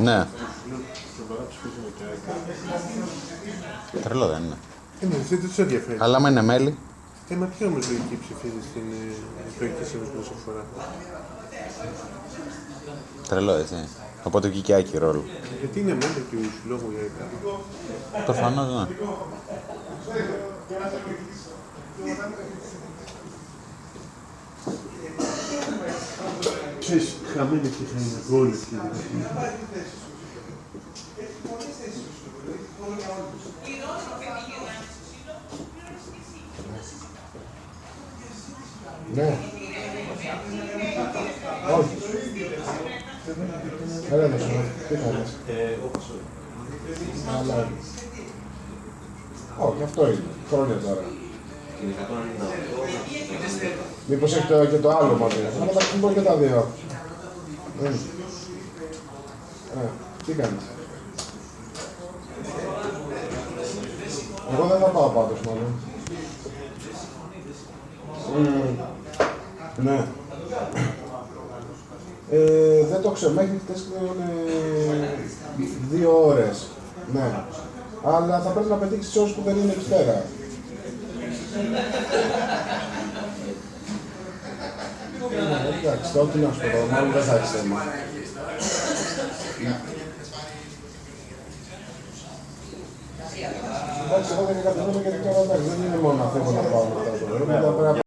Ναι. Τρελό δεν είναι. Δεν τους ενδιαφέρει. Αλλά άμα είναι μέλη. Μα ποιο όμως λογική ψηφίζει στην εκλογική σύμβουλη όσο φορά. Τρελό έτσι. Οπότε βγήκε άκυρο ρόλο. Γιατί είναι μέλη του συλλόγου για κάτι. Προφανώς ναι. Ξέρεις, χαμένη και χαμένη αυτή. Ναι. Όχι. Έλα να σου πω. Τι κάνεις. Αλλά... Όχι, αυτό είναι. Χρόνια τώρα. Μήπως έχει και το άλλο μαζί. Αλλά τα πούμε και τα δύο. Τι κάνεις. Εγώ δεν θα πάω πάντως μάλλον. Ναι. Δεν το ξέρω, μέχρι χτες είναι 2 ώρες. Ναι. Αλλά θα πρέπει να πετύχεις τις ώρες που δεν είναι εκεί πέρα. Εντάξει, τώρα τι να σου πω, μάλλον δεν θα έχεις θέμα. Εντάξει, εγώ δεν καταλαβαίνω γιατί τώρα δεν είναι μόνο να θέλω να πάω μετά το